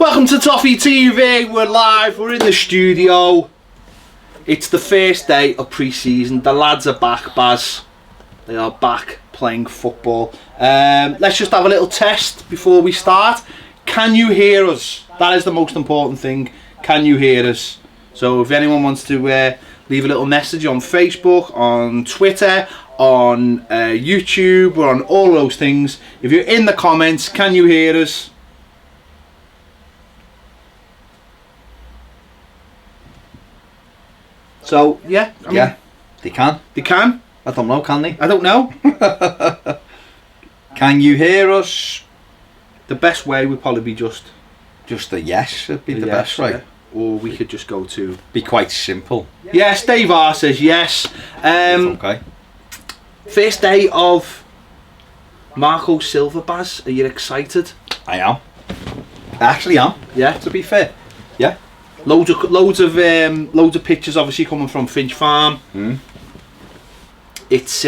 Welcome to Toffee TV. We're live. We're in the studio. It's the first day of pre-season. The lads are back, Baz. They are back playing football. Let's just have a little test before we start. Can you hear us? That is the most important thing. Can you hear us? So if anyone wants to leave a little message on Facebook, on Twitter, on YouTube, or on all those things, if you're in the comments, can you hear us? So yeah, I mean, they can. They can. I don't know, can they? I don't know. Can you hear us? The best way would probably be just a yes. Would be the best, right? Yeah. Or we could just go to. Be quite simple. Yes, Dave R says yes. Okay. First day of Marco Silva, Baz. Are you excited? I am. I actually am. Yeah. To be fair. Yeah. Loads of pictures obviously coming from Finch Farm. It's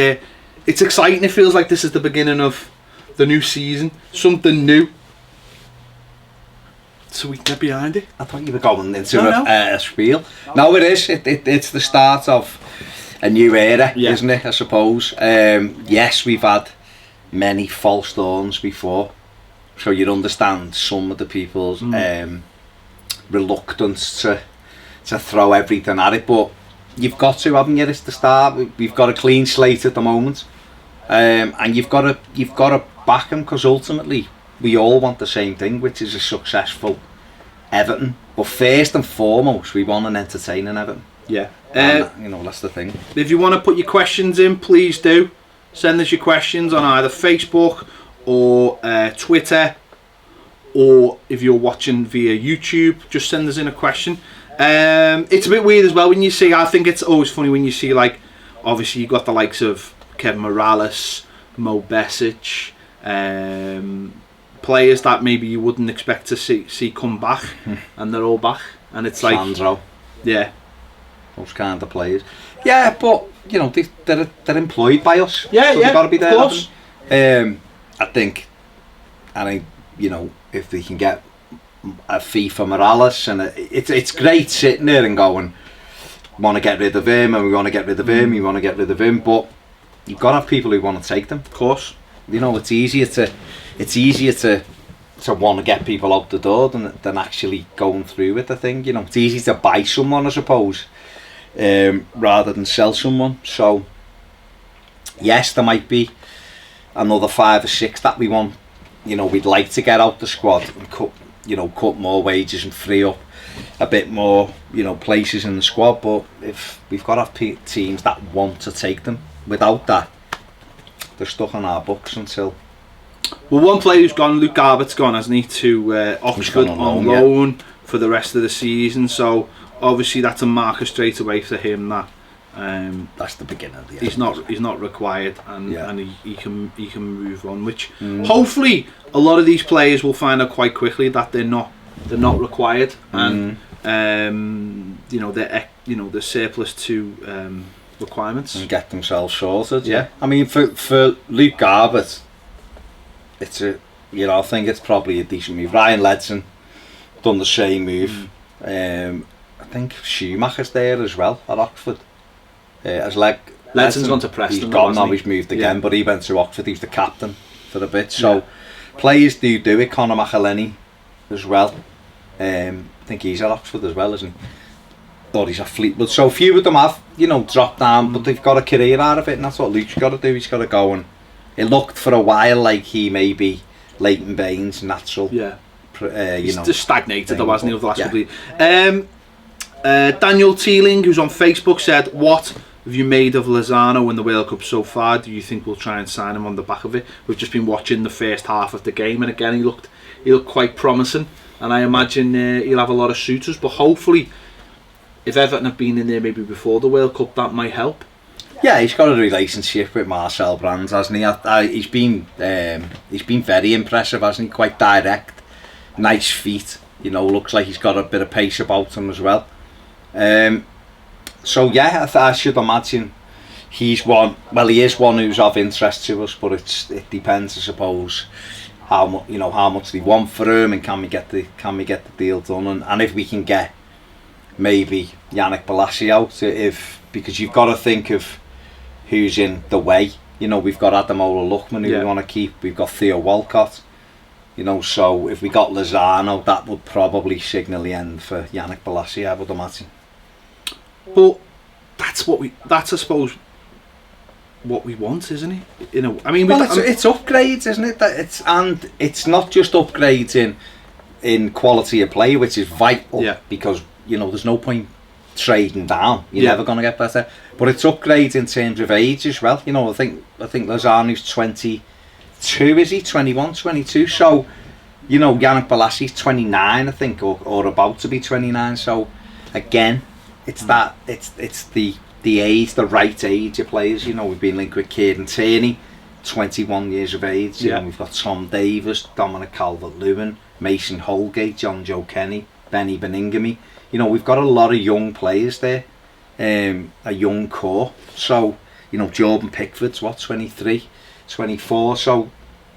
exciting. It feels like this is the beginning of the new season. Something new. So we can get behind it. I thought you were going into a spiel. No, it is. It's the start of a new era, isn't it? I suppose. Yes, we've had many false dawns before, so you'd understand some of the people's reluctance to throw everything at it, but you've got to, haven't you? It's the start. We've got a clean slate at the moment, and you've got to back them, because ultimately we all want the same thing, which is a successful Everton. But first and foremost, we want an entertaining Everton. Yeah. That's the thing. If you want to put your questions in, please do. Send us your questions on either Facebook or Twitter, or if you're watching via YouTube, just send us in a question. It's a bit weird as well when you see, I think it's always funny when you see, like, obviously you've got the likes of Kevin Morales, Mo Besic, players that maybe you wouldn't expect to see come back, and they're all back, and it's like Sandro. Yeah, those kind of players. Yeah, but you know they're employed by us. Yeah, so yeah, they've got to be there. Of course. I think if they can get a fee for Morales, and it's great sitting there and going, want to get rid of him, and we want to get rid of him, we want to get rid of him, but you've got to have people who want to take them. Of course. You know, it's easier to want to get people out the door than actually going through with the thing. You know, it's easy to buy someone, I suppose, rather than sell someone. So yes, there might be another 5 or 6 that we want. You know, we'd like to get out the squad and cut more wages and free up a bit more, places in the squad. But if we've got to have teams that want to take them, without that, they're stuck on our books until. Well, one player who's gone, Luke Garbutt's gone, hasn't he, to Oxford on loan for the rest of the season. So obviously that's a marker straight away for him that that's the beginning of the end. He's not required, and he can move on. Which hopefully a lot of these players will find out quite quickly that they're not required, and they're surplus to requirements and get themselves sorted. Yeah. I mean, for Luke Garbutt, it's I think it's probably a decent move. Ryan Ledson done the same move. I think Schumacher's there as well at Oxford. Ledson's gone to Preston. He's gone now. He's moved again, but he went to Oxford. He was the captain for a bit. So players do it. Conor McElhenney as well. I think he's at Oxford as well, isn't he? Or he's at Fleetwood. So a few of them have, dropped down, but they've got a career out of it, and that's what Luke's got to do. He's got to go, and it looked for a while like he may be Leighton Baines' natural. Yeah. He's just stagnated, though, hasn't he, over the last couple of years. Daniel Teeling, who's on Facebook, said, "What have you made of Lozano in the World Cup so far? Do you think we'll try and sign him on the back of it?" We've just been watching the first half of the game, and again he looked quite promising, and I imagine he'll have a lot of suitors, but hopefully if Everton have been in there maybe before the World Cup, that might help. Yeah, he's got a relationship with Marcel Brands, hasn't he? He's been very impressive, hasn't he? Quite direct, nice feet. Looks like he's got a bit of pace about him as well. So yeah, I should imagine he is one who's of interest to us, but it depends, I suppose, how much they want for him, and can we get the deal done, and if we can get maybe Yannick Bolasie out, because you've got to think of who's in the way. We've got Ademola Lookman who we want to keep. We've got Theo Walcott. So if we got Lozano, that would probably signal the end for Yannick Bolasie, I would imagine. But that's I suppose what we want, isn't it? I mean, it's upgrades, isn't it? It's not just upgrades in quality of play, which is vital, because there's no point trading down. You're never going to get better. But it's upgrades in terms of age as well. I think Lozano's 22, is he? 21, 22. So, Yannick Bolasie's 29, I think, or about to be 29. So, again, it's the age, the right age of players. We've been linked with Kieran Tierney, 21 years of age. We've got Tom Davies, Dominic Calvert-Lewin, Mason Holgate, John Joe Kenny, Benny Beningame. We've got a lot of young players there, a young core. So, Jordan Pickford's 23, 24. So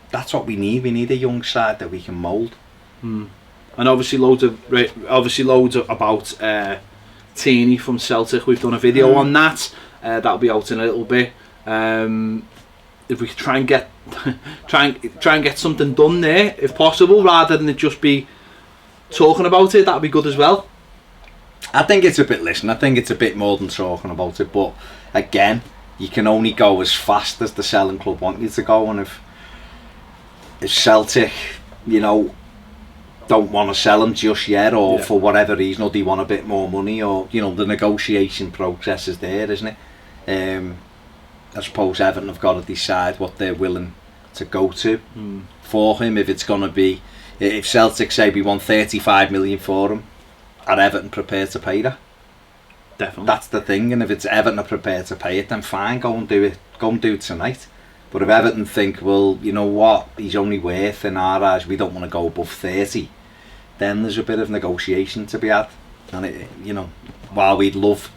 that's what we need. We need a young side that we can mould. And obviously loads about Tierney from Celtic. We've done a video on that. That'll be out in a little bit. If we could try and get something done there, if possible, rather than it just be talking about it, that'd be good as well. I think it's a bit more than talking about it, but again, you can only go as fast as the selling club want you to go, and if Celtic, don't want to sell him just yet, or for whatever reason, or they want a bit more money, or the negotiation process is there, isn't it? I suppose Everton have got to decide what they're willing to go to for him. If it's going to be, if Celtic say we want 35 million for him, are Everton prepared to pay that? Definitely. That's the thing, and if it's Everton are prepared to pay it, then fine, go and do it tonight. But if Everton think, well, you know what, he's only worth, in our eyes, we don't want to go above 30, then there's a bit of negotiation to be had. And while we'd love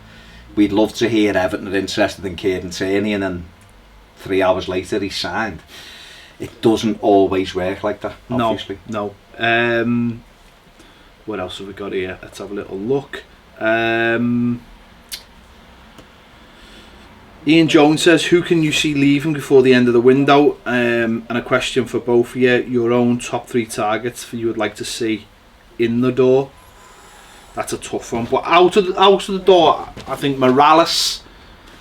to hear Everton are interested in Kieran Tierney, and then 3 hours later he's signed, it doesn't always work like that, obviously. No. What else have we got here? Let's have a little look. Ian Jones says, who can you see leaving before the end of the window? And a question for both of you, your own top 3 targets you would like to see in the door. That's a tough one, but out of the door, I think Morales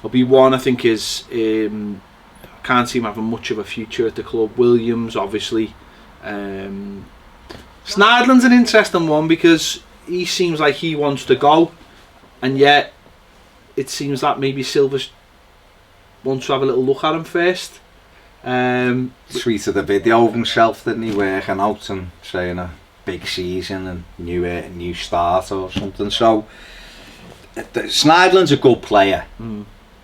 will be one. I think is can't see him having much of a future at the club. Williams, obviously. Snidland's an interesting one because he seems like he wants to go, and yet it seems that maybe Silva wants to have a little look at him first. Tweeted a video of himself, didn't he, working out and saying a big season and new start or something. So Snidland's a good player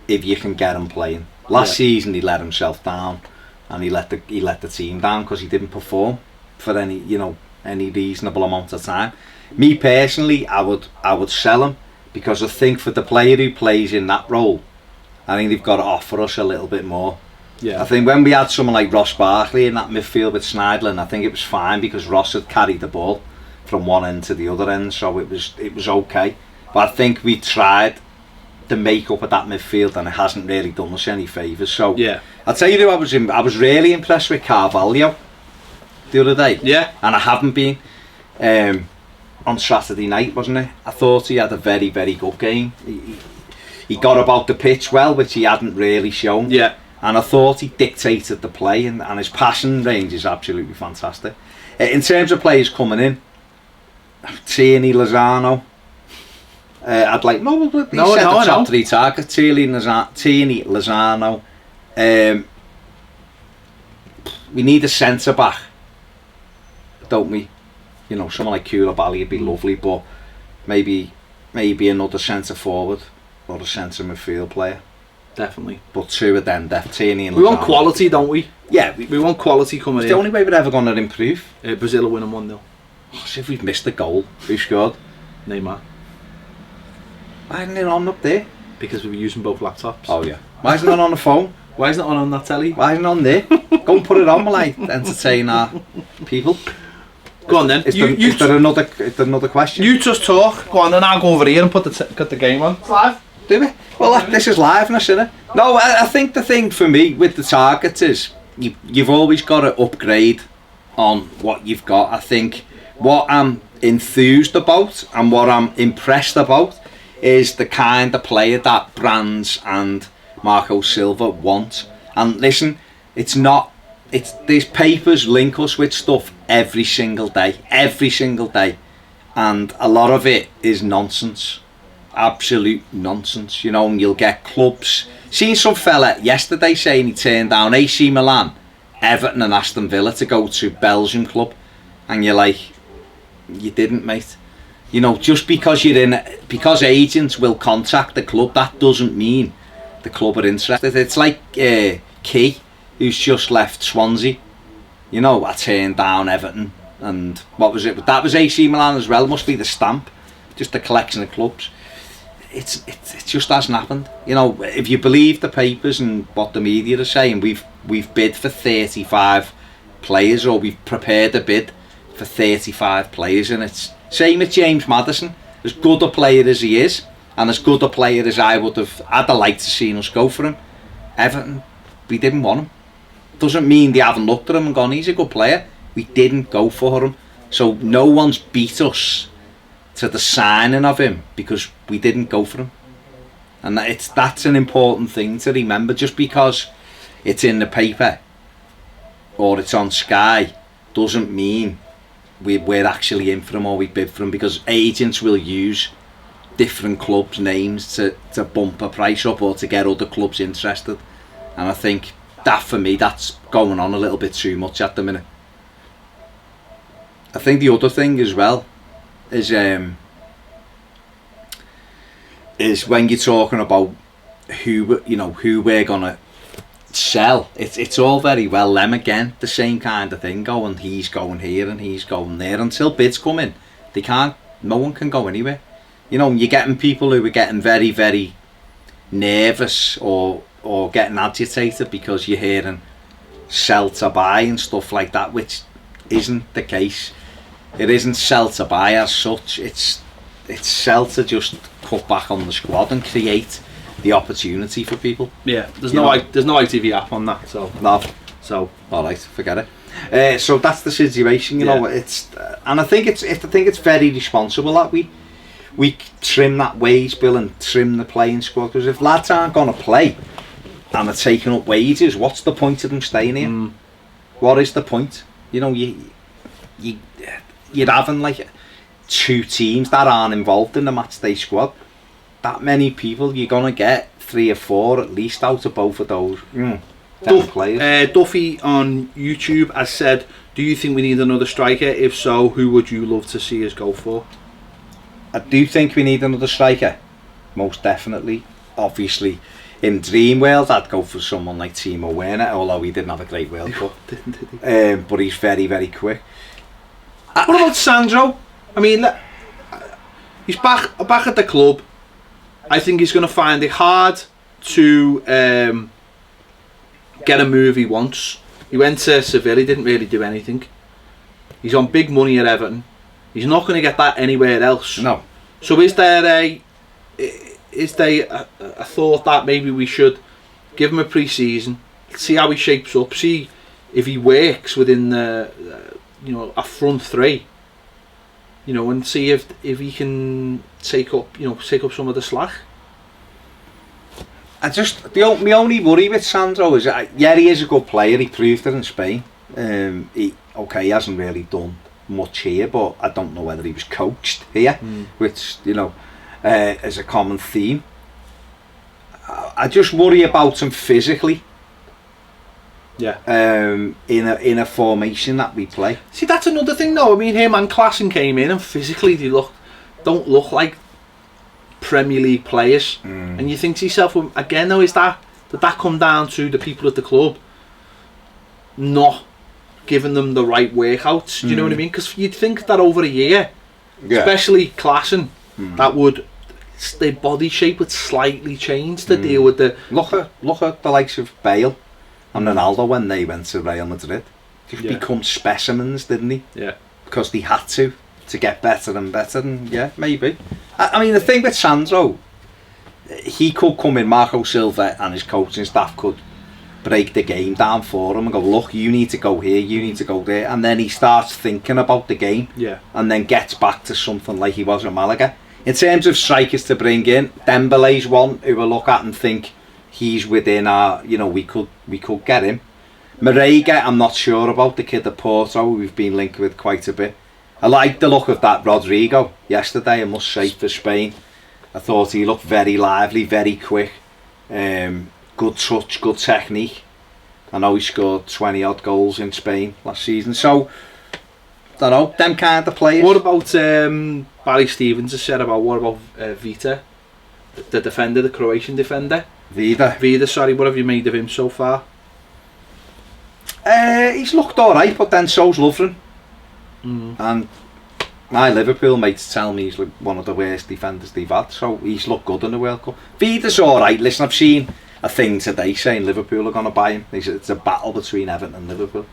if you can get him playing. Last season he let himself down, and he let the team down because he didn't perform for any reasonable amount of time. Me personally, I would sell him, because I think for the player who plays in that role, I think they've got to offer us a little bit more. I think when we had someone like Ross Barkley in that midfield with Snidland, I think it was fine because Ross had carried the ball from one end to the other end, so it was okay. But I think we tried the makeup of that midfield, and it hasn't really done us any favours. So I'll tell you who I was really impressed with, Carvalho, the other day. And I haven't been on Saturday night, wasn't it? I thought he had a very, very good game. He got about the pitch well, which he hadn't really shown. And I thought he dictated the play, and his passing range is absolutely fantastic. In terms of players coming in, Tierney, Lozano, I'd like the top 3 targets. Tierney, Lozano. We need a centre back, don't we? Someone like Koulibaly would be lovely, but maybe another centre forward or a centre midfield player. Definitely. But 2 of them, Tierney and Lozano. We want quality, don't we? Yeah, we want quality coming in. It's the only way we're ever going to improve. Brazil are winning 1-0. So if we've missed the goal, who scored? Neymar. Why isn't it on up there? Because we were using both laptops. Oh yeah. Why isn't it on the phone? Why isn't it on that telly? Why isn't it on there? Go and put it on, like, entertain our people. Go on then. Is there another question? You just talk. Go on, then I'll go over here and put the game on. It's live. Do we? Well, this is liveness, isn't it? No, I think the thing for me with the targets is you've always got to upgrade on what you've got. I think what I'm enthused about and what I'm impressed about is the kind of player that Brands and Marco Silva want. And listen, these papers link us with stuff every single day, and a lot of it is nonsense, absolute nonsense, you know. And you'll get clubs. Seen some fella yesterday saying he turned down AC Milan, Everton and Aston Villa to go to Belgian club, and you're like, you didn't, mate. You know, just because because agents will contact the club, that doesn't mean the club are interested. It's like Key, who's just left Swansea. You know, I turned down Everton, and what was it? That was AC Milan as well. It must be the stamp, just a collection of clubs. It just hasn't happened. You know, if you believe the papers and what the media are saying, we've bid for 35 players, or we've prepared a bid for 35 players, and it's same with James Maddison. As good a player as he is, and as good a player as I'd have liked to see us go for him. Everton, we didn't want him. Doesn't mean they haven't looked at him and gone, he's a good player. We didn't go for him. So no one's beat us to the signing of him because we didn't go for him. And that's an important thing to remember. Just because it's in the paper or it's on Sky doesn't mean we're actually in for him or we bid for him, because agents will use different clubs' names to bump a price up or to get other clubs interested. And I think that, for me, that's going on a little bit too much at the minute. I think the other thing as well is when you're talking about who we're gonna sell. It's all very well them again, the same kind of thing going. He's going here and he's going there. Until bids come in, no one can go anywhere. You know, you're getting people who are getting very, very nervous or getting agitated because you're hearing sell to buy and stuff like that, which isn't the case. It isn't sell to buy as such. It's sell to just cut back on the squad and create the opportunity for people. Yeah, there's no ITV app on that, so no. So all right, forget it. So that's the situation, you know. It's and I think it's very responsible that we trim that wage bill and trim the playing squad, because if lads aren't going to play and are taking up wages, what's the point of them staying here? What is the point? You know, you're having like 2 teams that aren't involved in the matchday squad. That many people, you're gonna get 3 or 4 at least out of both of those players. Toffee on YouTube has said, do you think we need another striker? If so, who would you love to see us go for? I do think we need another striker, most definitely. Obviously, in Dream World, I'd go for someone like Timo Werner, although he didn't have a great World Cup. But he's very, very quick. What about Sandro? I mean, he's back at the club. I think he's going to find it hard to get a move he wants. He went to Seville, he didn't really do anything. He's on big money at Everton. He's not going to get that anywhere else. No. So is there a thought that maybe we should give him a pre-season, see how he shapes up, see if he works within the a front 3, and see if he can take up some of the slack. My only worry with Sandro is he is a good player. He proved it in Spain. He hasn't really done much here, but I don't know whether he was coached here, which is a common theme. I just worry about him physically. Yeah. In a formation that we play. See, that's another thing though. I mean, him and Klassen came in and physically they don't look like Premier League players. And you think to yourself, again though, did that come down to the people at the club not giving them the right workouts? Do you know what I mean? Because you'd think that over a year, especially Klassen, that their body shape would slightly change to deal with the... Look at the likes of Bale and Ronaldo when they went to Real Madrid. just become specimens, didn't he? Yeah. Because they had to get better and better, and yeah, maybe. I mean, the thing with Sandro, he could come in, Marco Silva and his coaching staff could break the game down for him and go, look, you need to go here, you need to go there, and then he starts thinking about the game, and then gets back to something like he was at Malaga. In terms of strikers to bring in, Dembele's one who will look at and think he's within our, you know, we could get him. Marega, I'm not sure about, the kid at Porto, we've been linked with quite a bit. I like the look of that Rodrigo yesterday, I must say, for Spain. I thought he looked very lively, very quick. Good touch, good technique. I know he scored 20 odd goals in Spain last season. So, I don't know, them kind of players. What about Barry Stevens has said about, what about Vita, the defender, the Croatian defender? Vida, sorry, what have you made of him so far? He's looked alright, but then so's Lovren. And my Liverpool mates tell me he's like one of the worst defenders they've had, so he's looked good in the World Cup. Vida's alright. Listen, I've seen a thing today saying Liverpool are going to buy him. It's a battle between Everton and Liverpool.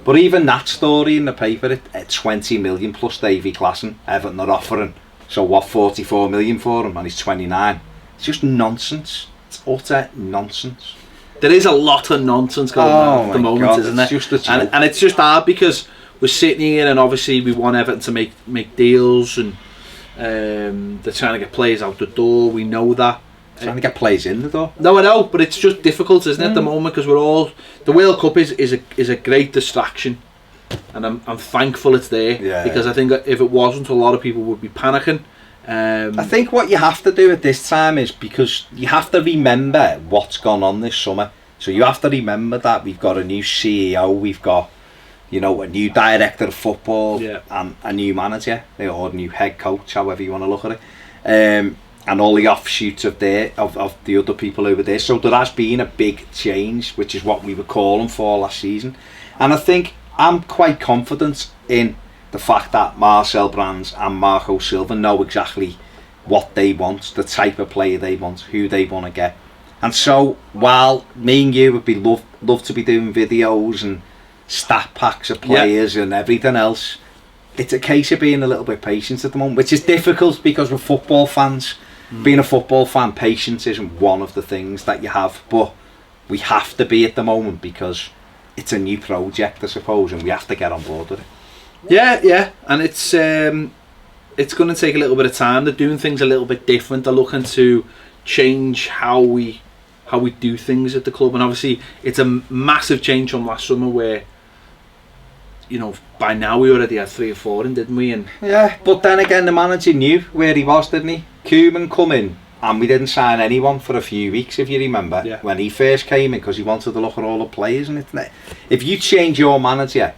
But even that story in the paper, at 20 million plus Davy Klaassen, Everton are offering, so what, 44 million for him, and he's 29. It's just nonsense. It's utter nonsense. There is a lot of nonsense going on at the moment, God, isn't there? And it's just hard because we're sitting here and obviously we want Everton to make deals, and they're trying to get players out the door. We know that. Trying to get players in the door. No, I know, but it's just difficult, isn't it, at the moment, because we're all, the World Cup is a great distraction, and I'm thankful it's there, because I think if it wasn't, a lot of people would be panicking. I think what you have to do at this time is, because you have to remember what's gone on this summer. So you have to remember that we've got a new CEO, we've got, you know, a new director of football, and a new manager, or a new head coach, however you want to look at it, and all the offshoots of the other people over there. So there has been a big change, which is what we were calling for last season. And I think I'm quite confident in the fact that Marcel Brands and Marco Silva know exactly what they want, the type of player they want, who they want to get. And so while me and you would be love to be doing videos and stat packs of players and everything else, it's a case of being a little bit patient at the moment, which is difficult because we're football fans. Being a football fan, patience isn't one of the things that you have, but we have to be at the moment because it's a new project, I suppose, and we have to get on board with it. Yeah, and it's going to take a little bit of time. They're doing things a little bit different. They're looking to change how we do things at the club, and obviously it's a massive change from last summer where, you know, by now we already had 3 or 4 in, didn't we? And yeah, but then again, the manager knew where he was, didn't he? Koeman come in, and we didn't sign anyone for a few weeks, if you remember, when he first came in, because he wanted to look at all the players. And if you change your manager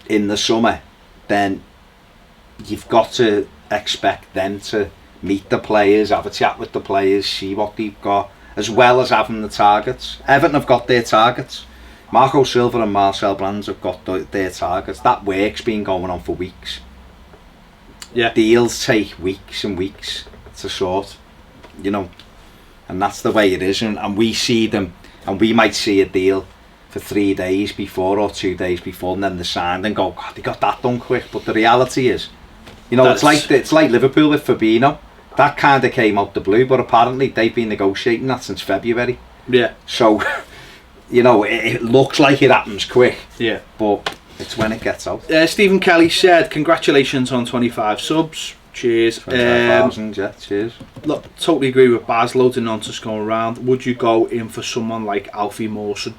in the summer, then you've got to expect them to meet the players, have a chat with the players, see what they've got, as well as having the targets. Everton have got their targets. Marco Silva and Marcel Brands have got their targets. That work's been going on for weeks. Yeah. Deals take weeks and weeks to sort, you know, and that's the way it is. And we see them, and we might see a deal for 3 days before or 2 days before, and then they're signed and go, God, they got that done quick. But the reality is, you know, it's like Liverpool with Fabinho. That kind of came out the blue, but apparently they've been negotiating that since February. Yeah. So, you know, it looks like it happens quick. Yeah. But it's when it gets out. Stephen Kelly said, congratulations on 25 subs. Cheers. 25,000, yeah, cheers. Look, totally agree with Baz. Loads of nonsense going around. Would you go in for someone like Alfie Mawson?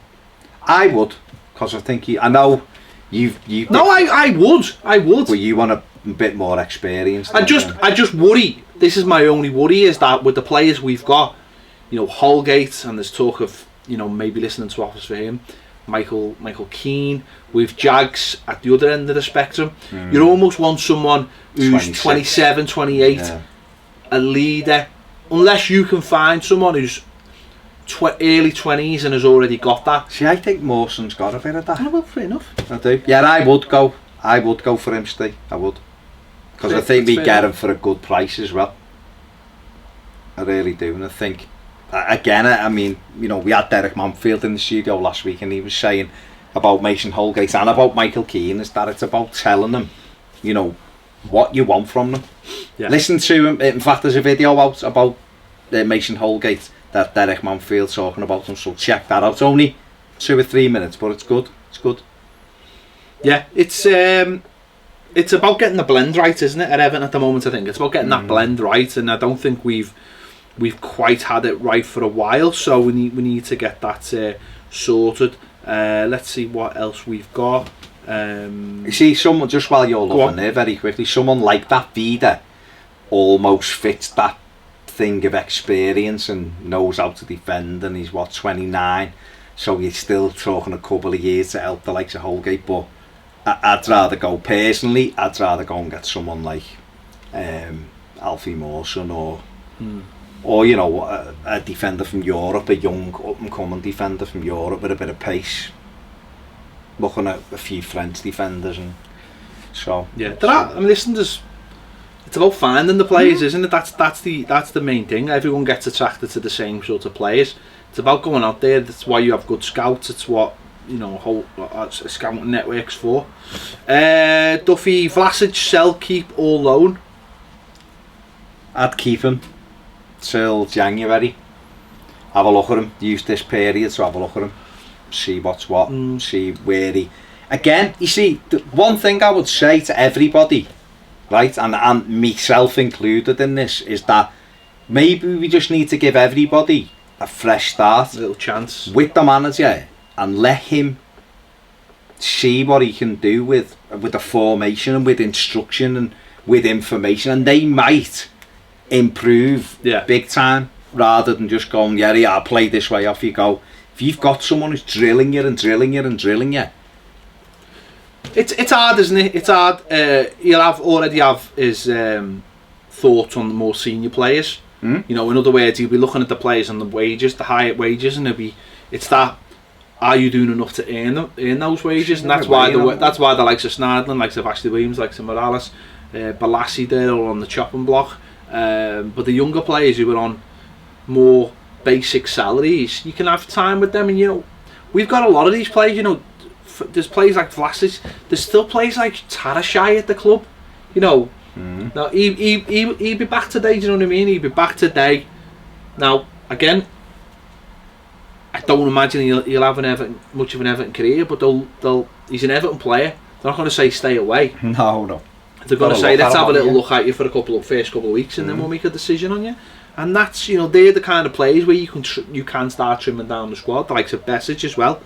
I would, because I think I know you. No, I would. But you want a bit more experience. I just worry. This is my only worry, is that with the players we've got, you know, Holgate, and there's talk of, you know, maybe listening to offers for him, Michael Keane, with Jags at the other end of the spectrum. You almost want someone who's 27, 28, a leader, unless you can find someone who's early 20s and has already got that. See, I think Mawson's got a bit of that. Oh, well, fair enough. I do. Yeah, I would go for him, Steve. I would. Because I think we get him for a good price as well. I really do. And I think, again, I mean, you know, we had Derek Manfield in the studio last week, and he was saying, about Mason Holgate and about Michael Keane is that it's about telling them, you know, what you want from them. Yeah. Listen to him. In fact, there's a video out about Mason Holgate that Derek Manfield talking about him, so check that out. It's only 2 or 3 minutes, but it's good. It's good. Yeah, it's about getting the blend right, isn't it? At Everton at the moment, I think it's about getting that blend right, and I don't think we've quite had it right for a while. So we need to get that sorted. Let's see what else we've got. You see, someone, just while you're looking there, very quickly, someone like that Vida almost fits that thing of experience and knows how to defend, and he's 29, so you're still talking a couple of years to help the likes of Holgate. But I'd rather go and get someone like Alfie Mawson or you know, a defender from Europe, a young up and coming defender from Europe with a bit of pace. Looking at a few French defenders, and so yeah, I mean, listen, it's about finding the players, isn't it? That's the main thing. Everyone gets attracted to the same sort of players. It's about going out there. That's why you have good scouts. It's what, you know, whole scouting networks for. Duffy, Vlasic, sell, keep, or loan? I'd keep him till January. Have a look at him. Use this period to have a look at him. See what's what, see where he... Again, you see, the one thing I would say to everybody, right, and myself included in this, is that maybe we just need to give everybody a fresh start. A little chance. With the manager, and let him see what he can do with the formation and with instruction and with information, and they might improve big time, rather than just going, yeah, I'll play this way, off you go. If you've got someone who's drilling you, it's hard, isn't it? It's hard. He'll already have his thoughts on the more senior players. You know, in other words, he'll be looking at the players and the wages, the higher wages, and it's that, are you doing enough to earn those wages? And that's why the likes of Snidland, likes of Ashley Williams, likes of Morales, Balassi there are on the chopping block. But the younger players who are on more basic salaries, you can have time with them. And you know, we've got a lot of these players. You know, there's players like Vlasic, there's still players like Tarashai at the club, you know. Now he'd be back today, do you know what I mean? He'd be back today. Now again, I don't imagine he'll have much of an Everton career, but he's an Everton player. They're not going to say stay away. No. They're going to say, let's have a little look at you for first couple of weeks, and then we'll make a decision on you. And that's, you know, they're the kind of players where you can start trimming down the squad. The likes of Besic as well.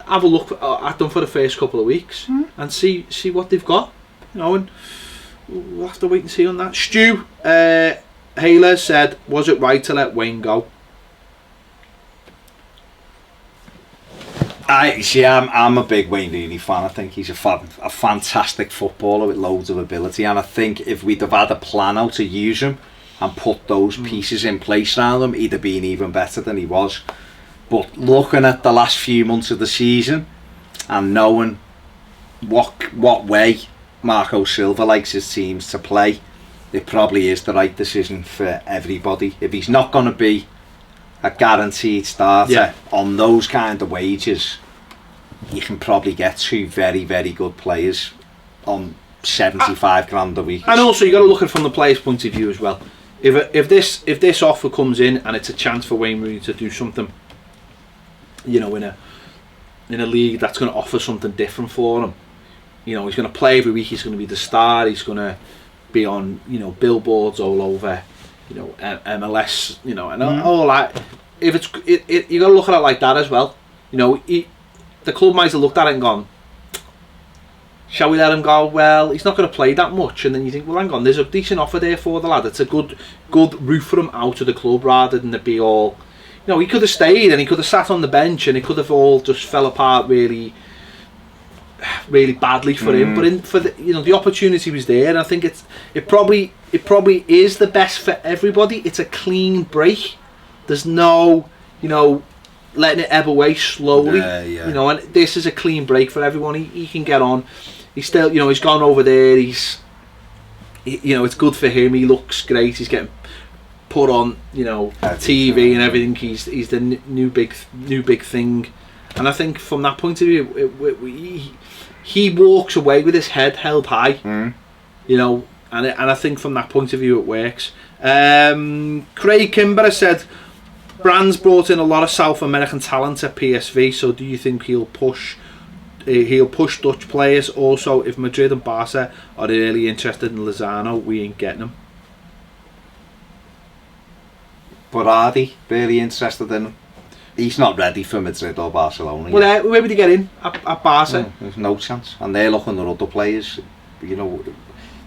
Have a look at them for the first couple of weeks and see what they've got. You know, and we'll have to wait and see on that. Stu Hayler said, was it right to let Wayne go? I'm a big Wayne Rooney fan. I think he's a fantastic footballer with loads of ability, and I think if we'd have had a plan how to use him and put those pieces in place around him, he'd have been even better than he was. But looking at the last few months of the season and knowing what way Marco Silva likes his teams to play, it probably is the right decision for everybody. If he's not going to be a guaranteed starter on those kind of wages, you can probably get two very, very good players on 75 grand a week. And also you got to look at it from the player's point of view as well. If this offer comes in and it's a chance for Wayne Rooney to do something, you know, in a league that's going to offer something different for him, you know, he's going to play every week, he's going to be the star, he's going to be on, you know, billboards all over, you know, MLS, you know, and all that. If you got to look at it like that as well. You know, the club might have looked at it and gone, shall we let him go? Well, he's not going to play that much. And then you think, well, hang on, there's a decent offer there for the lad. It's a good route for him out of the club, rather than it be all, you know, he could have stayed and he could have sat on the bench and it could have all just fell apart really, really badly for him. But you know, the opportunity was there, and I think it probably is the best for everybody. It's a clean break. There's no, you know, letting it ebb away slowly. You know, and this is a clean break for everyone. He can get on. He's still, you know, he's gone over there. You know, it's good for him. He looks great. He's getting put on, you know, TV and everything. He's the new big thing. And I think from that point of view, he walks away with his head held high, you know, and I think from that point of view it works. Craig Kimber said, Brand's brought in a lot of South American talent at PSV, so do you think he'll push Dutch players? Also, if Madrid and Barca are really interested in Lozano, we ain't getting him. But are they really interested in him? He's not ready for Madrid or Barcelona. Well, where would he get in? At Barca? There's no chance. And they're looking at other players. You know,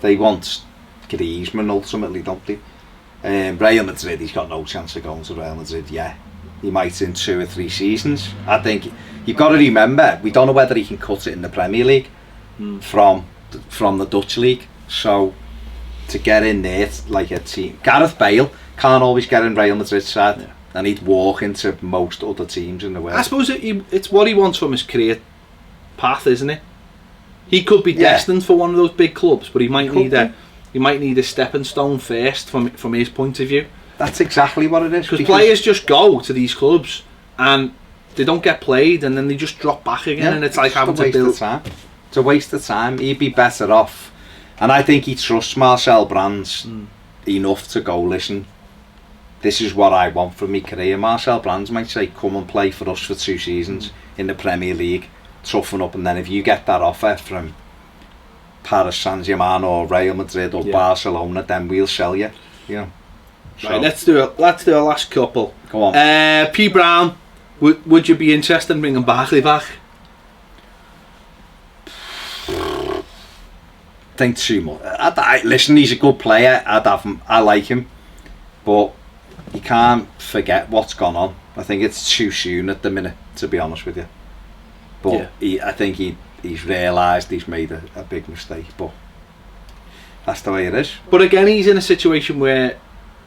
they want Griezmann ultimately, don't they? Real Madrid, he's got no chance of going to Real Madrid. Yeah, he might in 2 or 3 seasons. I think you've got to remember, we don't know whether he can cut it in the Premier League from the Dutch league. So to get in there like a team, Gareth Bale can't always get in Real Madrid's side. Yeah. And he'd walk into most other teams in the world. I suppose it's what he wants from his career path, isn't it? He could be destined for one of those big clubs, but he might need a stepping stone first from his point of view. That's exactly what it is. Because players just go to these clubs and they don't get played, and then they just drop back again, and it's like having to build. It's a waste of time. He'd be better off, and I think he trusts Marcel Brands enough to go, listen, this is what I want from my career. Marcel Brands might say, come and play for us for 2 seasons in the Premier League, toughen up, and then if you get that offer from Paris Saint-Germain or Real Madrid or Barcelona, then we'll sell you. You know. So. Right, let's do a last couple. Go on. P. Brown, would you be interested in bringing Barkley back? I think too much. Listen, he's a good player. I'd have him. I like him, but you can't forget what's gone on. I think it's too soon at the minute, to be honest with you. But I think he's realised he's made a big mistake. But that's the way it is. But again, he's in a situation where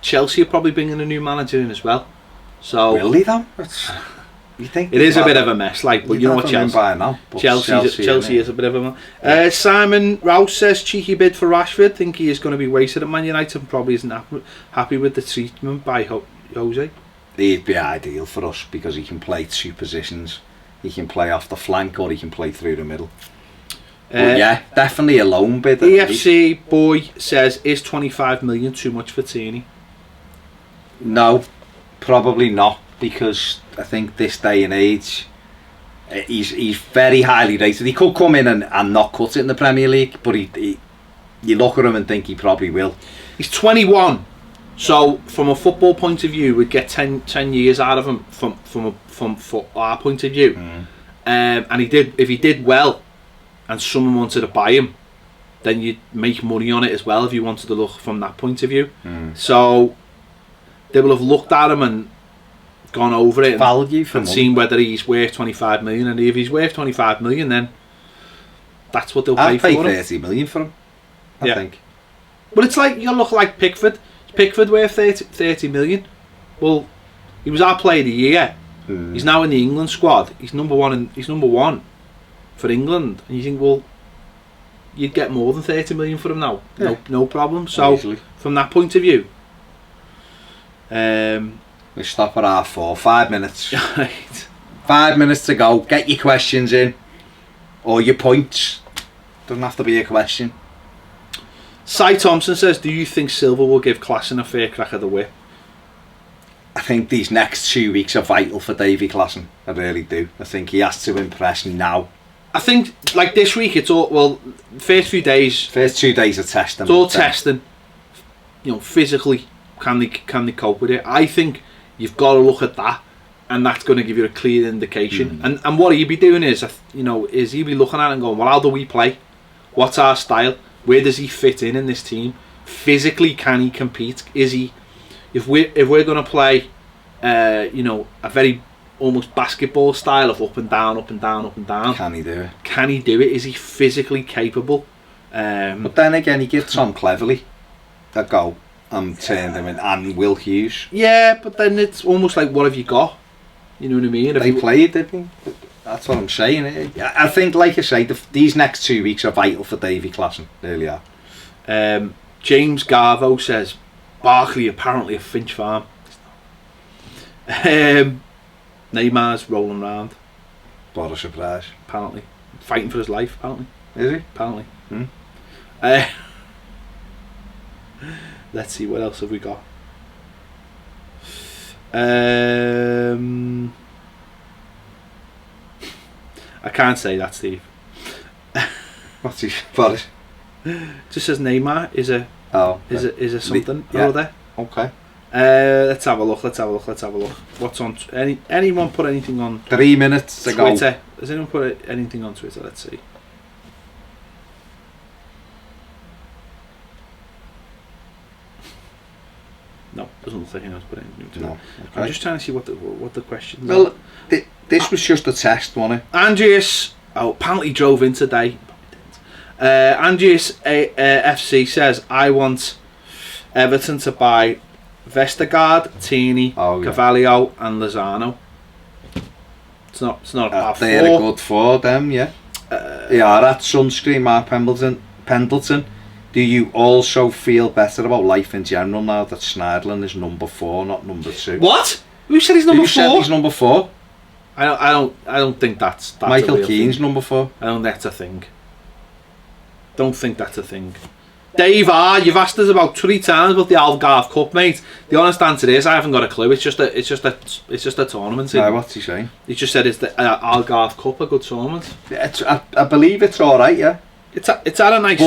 Chelsea are probably bringing a new manager in as well. So will he though? You think it is a bit of a mess, like, but you know what Chelsea is a bit of a mess. Simon Rouse says cheeky bid for Rashford. Think he is going to be wasted at Man United and probably isn't happy with the treatment by Jose. He'd be ideal for us because he can play 2 positions. He can play off the flank or he can play through the middle. Yeah, definitely a loan bid. EFC Boy says, is 25 million too much for Tierney? No, probably not, because I think this day and age he's very highly rated. He could come in and not cut it in the Premier League, but you look at him and think he probably will. He's 21, so from a football point of view we'd get 10 years out of him from our point of view. And if he did well and someone wanted to buy him, then you'd make money on it as well if you wanted to look from that point of view. So they will have looked at him and gone over it and seen whether he's worth 25 million, and if he's worth 25 million, then that's what they'll pay for him. I'd pay 30 million for him, I think. But it's like, you look like Pickford. Is Pickford worth 30 million? Well, he was our player of the year. He's now in the England squad. He's number one for England, and you think, well, you'd get more than 30 million for him now. No problem. So easily. From that point of view, we stop at R4. 5 minutes. Right. 5 minutes to go. Get your questions in, or your points. Doesn't have to be a question. Cy Thompson says, do you think Silva will give Klassen a fair crack of the whip? I think these next 2 weeks are vital for Davy Klassen. I really do. I think he has to impress now. I think, like this week, it's all, well, first 2 days are testing. It's all testing. You know, physically, can they cope with it? I think you've got to look at that, and that's going to give you a clear indication. And what he'll be doing is he'll be looking at it and going, well, how do we play? What's our style? Where does he fit in this team? Physically, can he compete? Is he? If we're going to play, a very almost basketball style of up and down, up and down, up and down. Can he do it? Can he do it? Is he physically capable? But then again, he gives Tom Cleverley a go and turned him in, and Will Hughes. Yeah, but then it's almost like, what have you got? You know what I mean? They played, didn't they? That's what I'm saying. I think, like I say, these next 2 weeks are vital for Davy Klassen. They really are. James Garvo says, Barkley apparently a Finch farm. Neymar's rolling round. What a surprise. Apparently. Fighting for his life, apparently. Is he? Apparently. Hmm. Let's see, what else have we got? I can't say that, Steve. What's he? What? Just says Neymar is a is a something or other. Okay. Let's have a look. What's on? Anyone put anything on 3 minutes to go. Twitter? Has anyone put anything on Twitter? Let's see. No, doesn't look like anyone's put anything on Twitter. No. Okay. I'm just trying to see what the question is. Well, this was just a test, wasn't it? Andreas, apparently drove in today. Andreas FC says, I want Everton to buy Vestergaard, Tini, Carvalho and Lozano. It's not a bad they're a good four, them, yeah. Yeah, at Sunscreen, Mark Pendleton. Do you also feel better about life in general now that Schneiderlin is number 4, not number 2? What? Who said he's number 4? Who said he's number 4? I don't think that's Michael Keane's number 4. I don't think that's a thing. Don't think that's a thing. Dave you've asked us about 3 times about the Algarve Cup, mate. The honest answer is I haven't got a clue. It's just a tournament. No, what's he saying? He just said it's the Algarve Cup, a good tournament. Yeah, I believe it's all right. Yeah. It's at a nice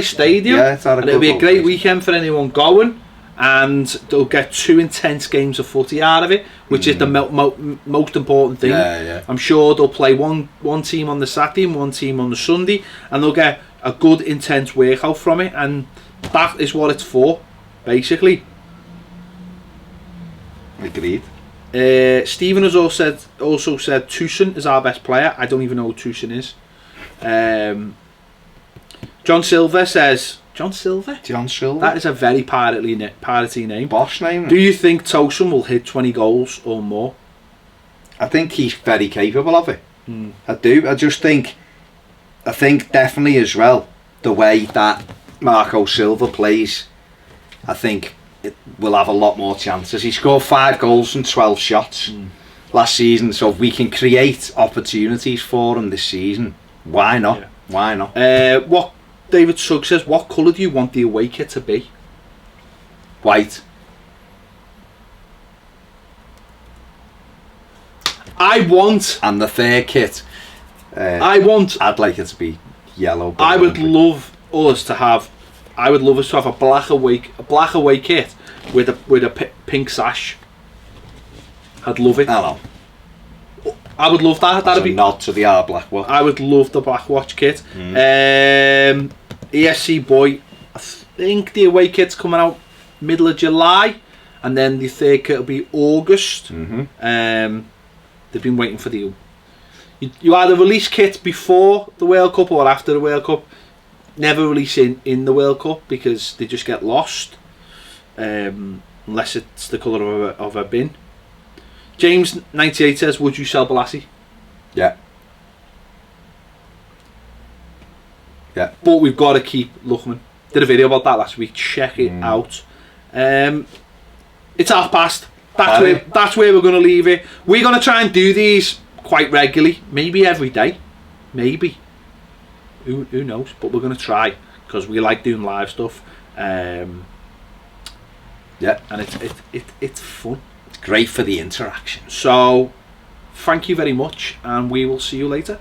stadium. Yeah, it's at a and it'll be a great weekend for anyone going, and they'll get 2 intense games of footy out of it, which is the most important thing. Yeah. I'm sure they'll play one team on the Saturday and one team on the Sunday, and they'll get a good intense workout from it, and that is what it's for, basically. Agreed. Stephen has also said Tucson is our best player. I don't even know who Tucson is. John Silver says... John Silver? That is a very piratey name. Boss name. Do you think Tosun will hit 20 goals or more? I think he's very capable of it. I do. I think definitely as well, the way that Marco Silva plays, I think it will have a lot more chances. He scored 5 goals and 12 shots last season, so if we can create opportunities for him this season, why not? Yeah. Why not? What David Sugg says, what colour do you want the away kit to be? White. And the third kit, I'd like it to be yellow. I would love us to have a black away kit with a pink sash. I'd love it. Hello. I would love that. That'd be nod to the Black Watch. I would love the Black Watch kit. ESC boy, I think the away kit's coming out middle of July, and then the third kit will be August. They've been waiting for you either release kits before the World Cup or after the World Cup. Never release in the World Cup because they just get lost, unless it's the colour of a bin. James 98 says, would you sell Balassi? Yeah. But we've got to keep Luchman. Did a video about that last week. Check it out. It's 1:30. That's where we're going to leave it. We're going to try and do these quite regularly, maybe every day, maybe. Who knows? But we're going to try because we like doing live stuff. And it's fun. It's great for the interaction. So, thank you very much, and we will see you later.